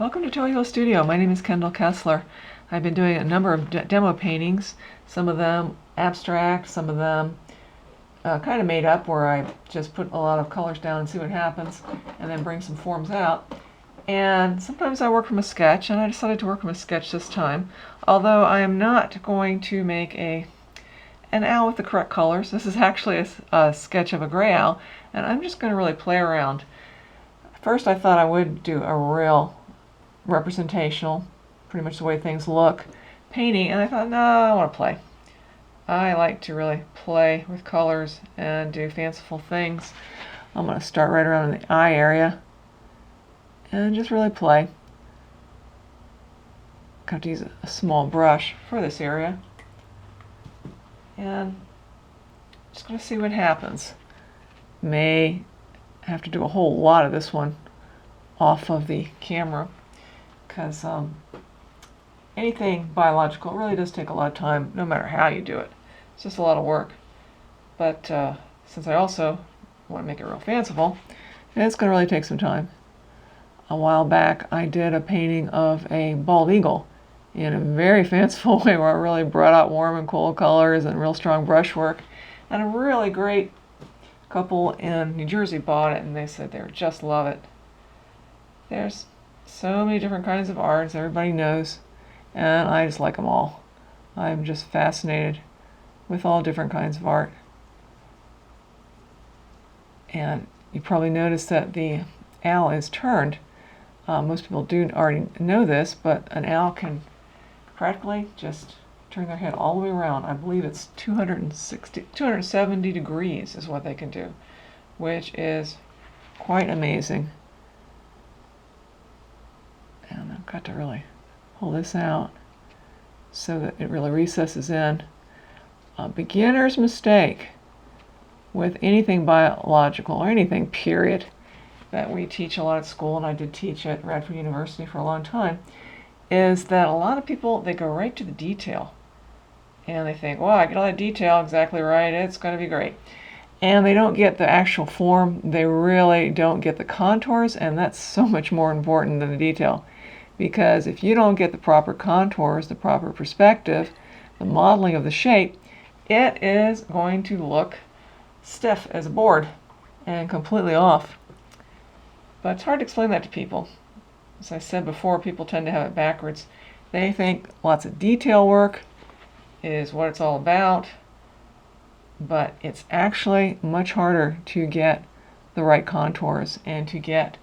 Welcome to Toy Hill Studio. My name is Kendall Kessler. I've been doing a number of demo paintings, some of them abstract, some of them kind of made up, where I just put a lot of colors down and see what happens and then bring some forms out. And sometimes I work from a sketch, and I decided to work from a sketch this time, although I am not going to make an owl with the correct colors. This is actually a sketch of a gray owl, and I'm just going to really play around. First I thought I would do a real representational, pretty much the way things look, painting, and I thought, no, I want to play. I like to really play with colors and do fanciful things. I'm going to start right around in the eye area and just really play. I have to use a small brush for this area, and just going to see what happens. May have to do a whole lot of this one off of the camera, because anything biological really does take a lot of time, no matter how you do it. It's just a lot of work. But since I also want to make it real fanciful, it's going to really take some time. A while back I did a painting of a bald eagle in a very fanciful way, where I really brought out warm and cold colors and real strong brushwork. And a really great couple in New Jersey bought it, and they said they would just love it. There's so many different kinds of arts, everybody knows, and I just like them all. I'm just fascinated with all different kinds of art. And you probably noticed that the owl is turned. Most people do already know this, but an owl can practically just turn their head all the way around. I believe it's 270 degrees is what they can do, which is quite amazing. And I've got to really pull this out so that it really recesses in. A beginner's mistake with anything biological, or anything period, that we teach a lot at school, and I did teach at Radford University for a long time, is that a lot of people, they go right to the detail. And they think, well, I get all that detail exactly right, it's going to be great. And they don't get the actual form. They really don't get the contours, and that's so much more important than the detail. Because if you don't get the proper contours, the proper perspective, the modeling of the shape, it is going to look stiff as a board and completely off. But it's hard to explain that to people. As I said before, people tend to have it backwards. They think lots of detail work is what it's all about, but it's actually much harder to get the right contours and to get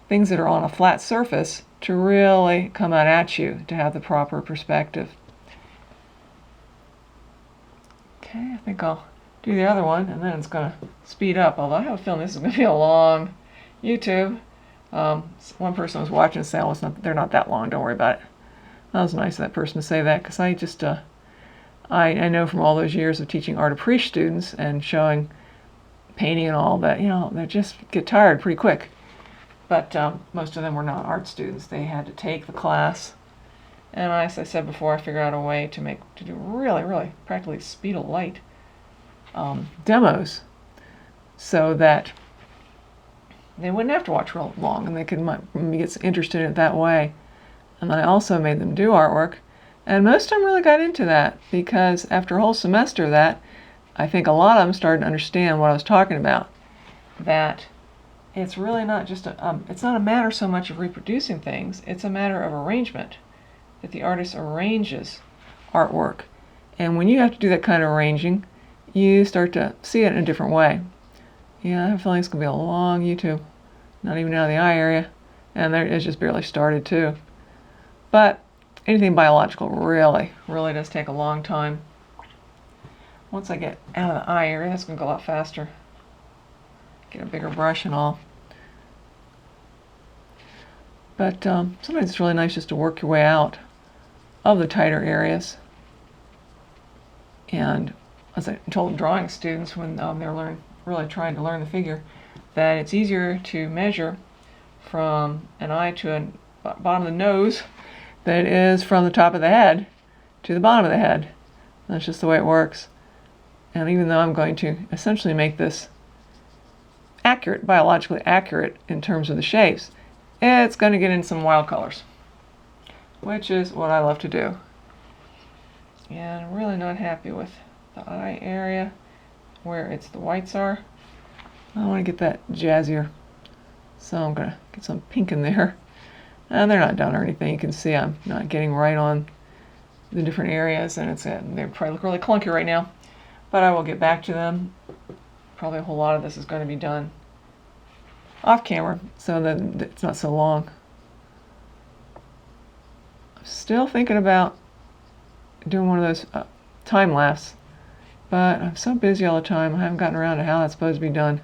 things that are on a flat surface to really come out at you, to have the proper perspective. Okay, I think I'll do the other one, and then it's going to speed up, although I have a feeling this is going to be a long YouTube. One person was watching and said, oh, they're not that long, don't worry about it. That was nice of that person to say that, because I just I know from all those years of teaching art appreciation students and showing painting and all that, they just get tired pretty quick. But most of them were not art students. They had to take the class. And as I said before, I figured out a way to do really, really practically speed of light demos, so that they wouldn't have to watch real long, and they could maybe get interested in it that way. And then I also made them do artwork. And most of them really got into that, because after a whole semester of that, I think a lot of them started to understand what I was talking about. That it's really not just it's not a matter so much of reproducing things, it's a matter of arrangement. That the artist arranges artwork. And when you have to do that kind of arranging, you start to see it in a different way. Yeah, I have a feeling it's going to be a long YouTube. Not even out of the eye area. And it's just barely started too. But anything biological really, really does take a long time. Once I get out of the eye area, that's going to go a lot faster. Get a bigger brush and all. But sometimes it's really nice just to work your way out of the tighter areas. And as I told drawing students when they're really trying to learn the figure, that it's easier to measure from an eye to a bottom of the nose than it is from the top of the head to the bottom of the head. That's just the way it works. And even though I'm going to essentially make this accurate, biologically accurate in terms of the shapes, it's going to get in some wild colors, which is what I love to do. And I'm really not happy with the eye area where the whites are. I want to get that jazzier, so I'm going to get some pink in there. And they're not done or anything. You can see I'm not getting right on the different areas, and they probably look really clunky right now, but I will get back to them. Probably a whole lot of this is going to be done off camera so that it's not so long. I'm still thinking about doing one of those time lapse, but I'm so busy all the time I haven't gotten around to how that's supposed to be done.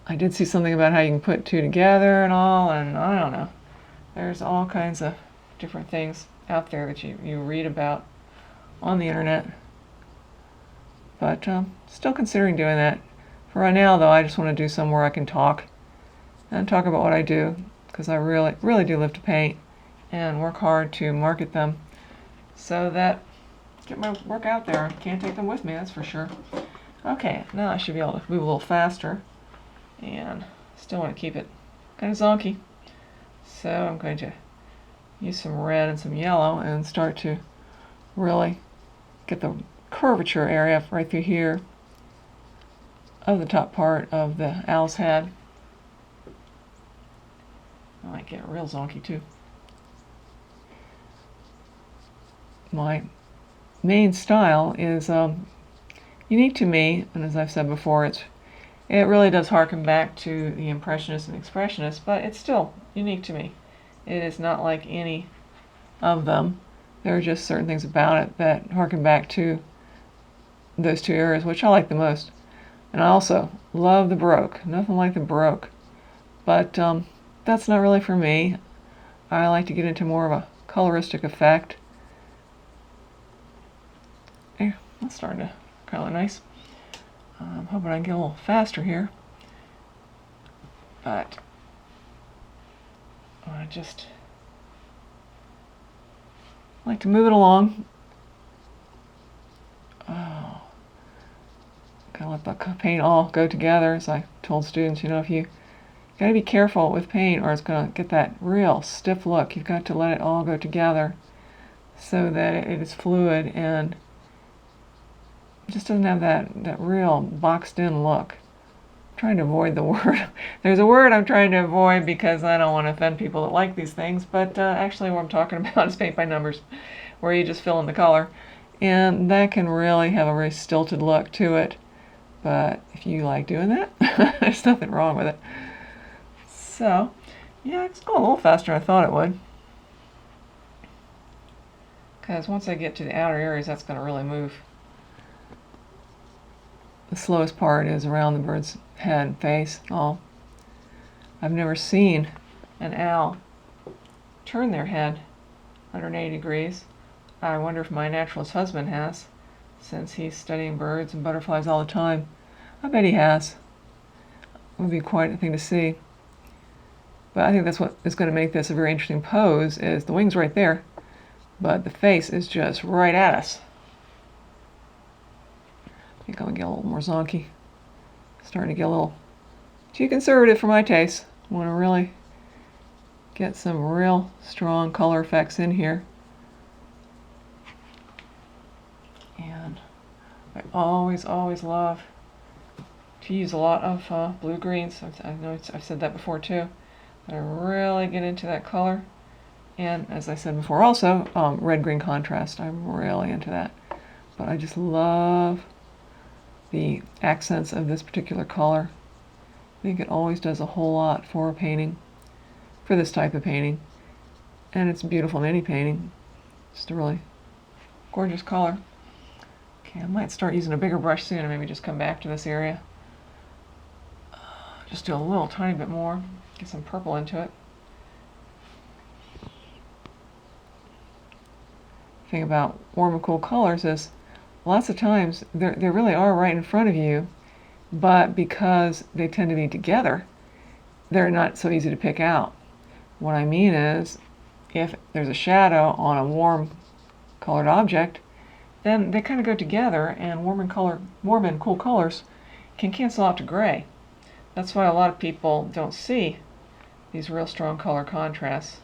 I did see something about how you can put two together and all, and I don't know. There's all kinds of different things out there that you read about on the internet. But still considering doing that. For right now, though, I just want to do somewhere I can talk and talk about what I do, because I really, really do live to paint and work hard to market them so that get my work out there. I can't take them with me, that's for sure. Okay, now I should be able to move a little faster, and still want to keep it kind of zonky. So I'm going to use some red and some yellow and start to really get the curvature area right through here of the top part of the owl's head. I might get real zonky too. My main style is unique to me, and as I've said before, it really does harken back to the Impressionists and Expressionists, but it's still unique to me. It is not like any of them. There are just certain things about it that harken back to those two areas, which I like the most. And I also love the Baroque. Nothing like the Baroque. But that's not really for me. I like to get into more of a coloristic effect. Yeah, that's starting to kind of look nice. I'm hoping I can get a little faster here. But I just like to move it along. Oh, gotta let the paint all go together. As I told students, if you gotta be careful with paint or it's gonna get that real stiff look. You've got to let it all go together so that it is fluid and it just doesn't have that real boxed in look. I'm trying to avoid the word. There's a word I'm trying to avoid because I don't want to offend people that like these things, but actually what I'm talking about is paint by numbers, where you just fill in the color. And that can really have a very stilted look to it. But if you like doing that, there's nothing wrong with it. So, yeah, it's going a little faster than I thought it would. Because once I get to the outer areas, that's going to really move. The slowest part is around the bird's head and face. I've never seen an owl turn their head 180 degrees. I wonder if my naturalist husband has, since he's studying birds and butterflies all the time. I bet he has. It would be quite a thing to see. But I think that's what is going to make this a very interesting pose, is the wings right there, but the face is just right at us. I think I'm going to get a little more zonky. Starting to get a little too conservative for my taste. I want to really get some real strong color effects in here. And I always love to use a lot of blue greens. I know I've said that before too. But I really get into that color. And as I said before also, red-green contrast. I'm really into that. But I just love the accents of this particular color. I think it always does a whole lot for a painting, for this type of painting. And it's beautiful in any painting. Just a really gorgeous color. Okay, I might start using a bigger brush soon and maybe just come back to this area. Just do a little tiny bit more. Get some purple into it. The thing about warm and cool colors is lots of times they really are right in front of you, but because they tend to be together, they're not so easy to pick out. What I mean is, if there's a shadow on a warm colored object, then they kind of go together, and warm and cool colors can cancel out to gray. That's why a lot of people don't see these real strong color contrasts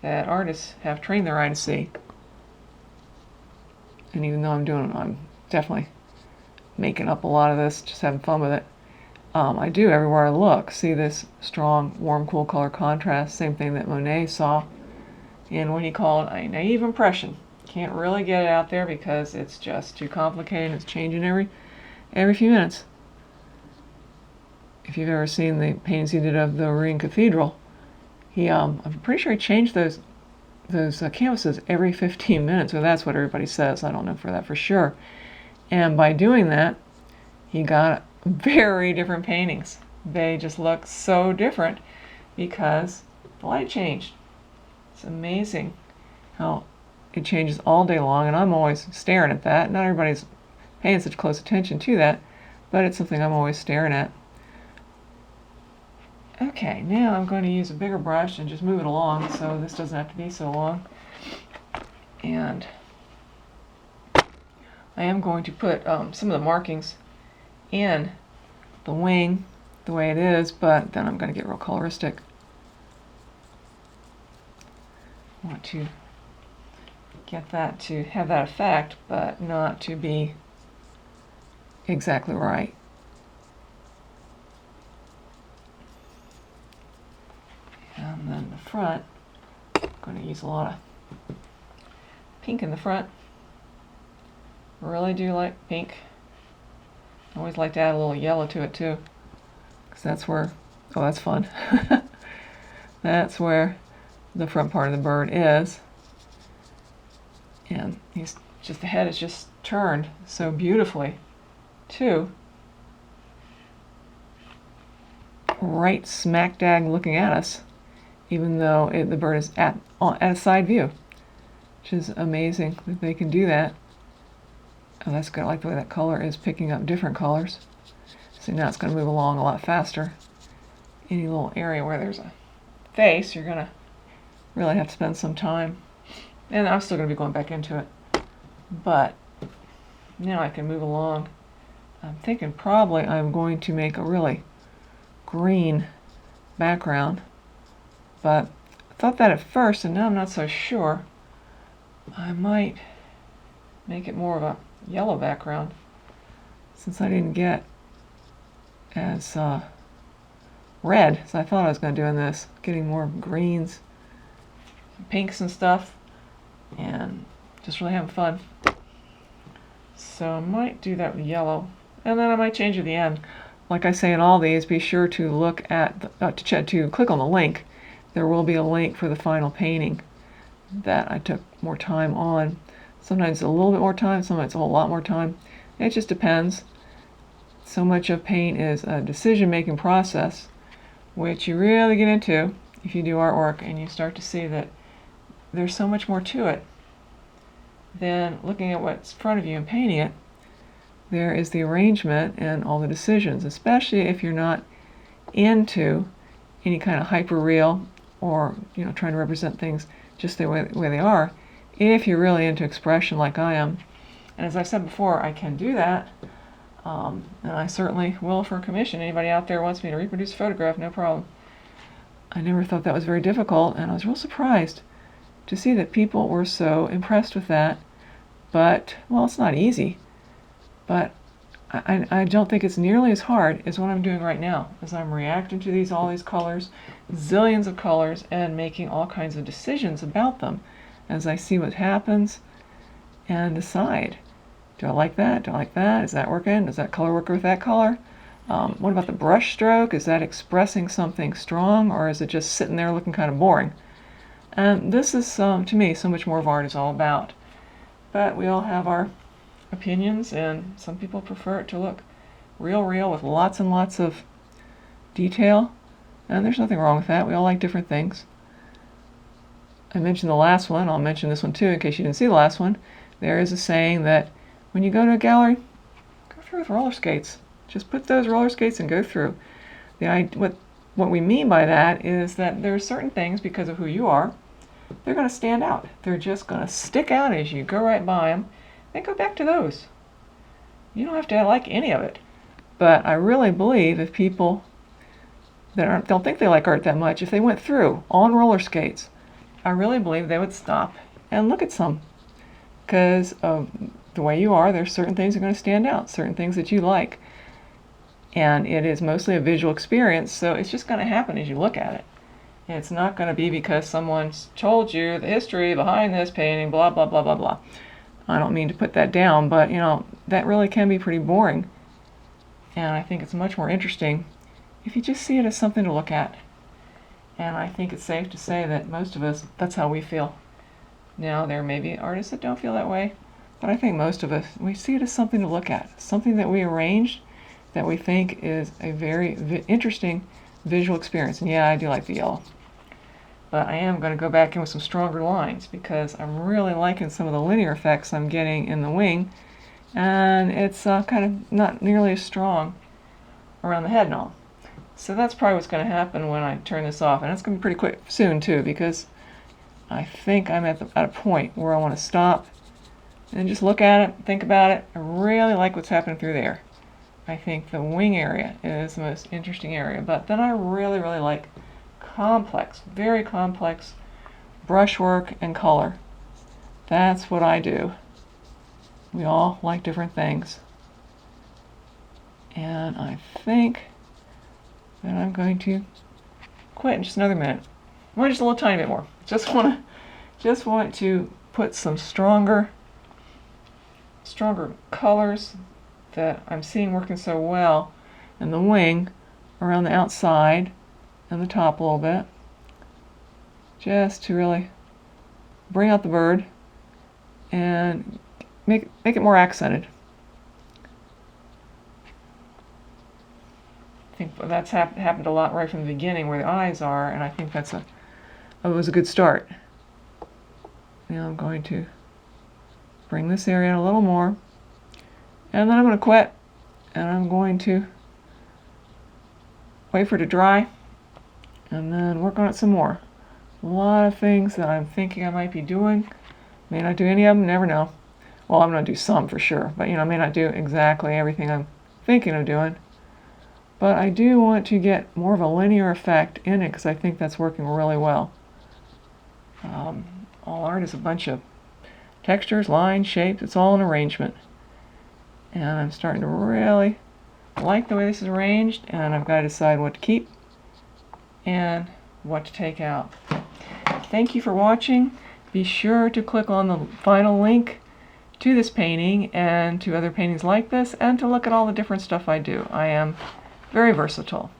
that artists have trained their eye to see. And even though I'm definitely making up a lot of this, just having fun with it. I do, everywhere I look, see this strong, warm, cool color contrast. Same thing that Monet saw in what he called a naive impression. Can't really get it out there because it's just too complicated. It's changing every few minutes. If you've ever seen the paintings he did of the Rouen Cathedral, I'm pretty sure he changed those canvases every 15 minutes, or that's what everybody says. I don't know for that for sure. And by doing that, he got very different paintings. They just look so different because the light changed. It's amazing how it changes all day long, and I'm always staring at that. Not everybody's paying such close attention to that, but it's something I'm always staring at. Okay, now I'm going to use a bigger brush and just move it along so this doesn't have to be so long. And I am going to put some of the markings in the wing the way it is, but then I'm going to get real coloristic. I want to get that to have that effect, but not to be exactly right. And then the front, I'm going to use a lot of pink in the front. Really do like pink. I always like to add a little yellow to it too, because that's where, oh, that's fun. That's where the front part of the bird is. And the head is just turned so beautifully too. Right smack dab looking at us, even though the bird is at a side view, which is amazing that they can do that. Oh, that's good. I like the way that color is picking up different colors. See, now it's going to move along a lot faster. Any little area where there's a face, you're going to really have to spend some time. And I'm still going to be going back into it. But now I can move along. I'm thinking probably I'm going to make a really green background. But I thought that at first, and now I'm not so sure. I might make it more of a yellow background, since I didn't get as red as I thought I was going to do in this. Getting more greens, pinks and stuff, and just really having fun. So I might do that with yellow, and then I might change at the end. Like I say in all these, be sure to look at to click on the link. There will be a link for the final painting that I took more time on. Sometimes a little bit more time, sometimes a whole lot more time. It just depends. So much of paint is a decision-making process, which you really get into if you do artwork, and you start to see that there's so much more to it than looking at what's in front of you and painting it. There is the arrangement and all the decisions, especially if you're not into any kind of hyper-real or trying to represent things just the way they are. If you're really into expression like I am, and as I've said before, I can do that, and I certainly will for a commission. Anybody out there wants me to reproduce a photograph, no problem. I never thought that was very difficult, and I was real surprised to see that people were so impressed with that. But, well, it's not easy, but I don't think it's nearly as hard as what I'm doing right now, as I'm reacting to all these colors, zillions of colors, and making all kinds of decisions about them as I see what happens and decide, do I like that? Do I like that? Is that working? Does that color work with that color? What about the brush stroke? Is that expressing something strong, or is it just sitting there looking kind of boring? And this is, to me, so much more of art is all about. But we all have our opinions, and some people prefer it to look real with lots and lots of detail, and there's nothing wrong with that. We all like different things. I mentioned the last one. I'll mention this one too in case you didn't see the last one. There is a saying that when you go to a gallery, go through with roller skates. Just put those roller skates and go through. What we mean by that is that there are certain things, because of who you are, they're going to stand out. They're just going to stick out as you go right by them, and go back to those. You don't have to like any of it. But I really believe if people that don't think they like art that much, if they went through on roller skates, I really believe they would stop and look at some. Because of the way you are, there's certain things that are going to stand out, certain things that you like. And it is mostly a visual experience, so it's just going to happen as you look at it. It's not going to be because someone's told you the history behind this painting, blah, blah, blah, blah, blah. I don't mean to put that down, but, that really can be pretty boring. And I think it's much more interesting if you just see it as something to look at. And I think it's safe to say that most of us, that's how we feel. Now, there may be artists that don't feel that way, but I think most of us, we see it as something to look at, something that we arranged that we think is a very interesting visual experience. And yeah, I do like the yellow. But I am going to go back in with some stronger lines because I'm really liking some of the linear effects I'm getting in the wing, and it's kind of not nearly as strong around the head and all. So that's probably what's going to happen when I turn this off, and it's going to be pretty quick soon too, because I think I'm at a point where I want to stop and just look at it, think about it. I really like what's happening through there. I think the wing area is the most interesting area, but then I really, really like complex, very complex brushwork and color. That's what I do. We all like different things. And I think that I'm going to quit in just another minute. Well, just a little tiny bit more. Just want to put some stronger colors that I'm seeing working so well in the wing around the outside and the top a little bit, just to really bring out the bird and make it more accented. I think that's happened a lot right from the beginning where the eyes are, and I think it was a good start. Now I'm going to bring this area a little more, and then I'm going to quit, and I'm going to wait for it to dry, and then work on it some more. A lot of things that I'm thinking I might be doing. May not do any of them, never know. Well, I'm going to do some for sure, but I may not do exactly everything I'm thinking of doing. But I do want to get more of a linear effect in it because I think that's working really well. All art is a bunch of textures, lines, shapes. It's all an arrangement. And I'm starting to really like the way this is arranged, and I've got to decide what to keep and what to take out. Thank you for watching. Be sure to click on the final link to this painting and to other paintings like this, and to look at all the different stuff I do. I am very versatile.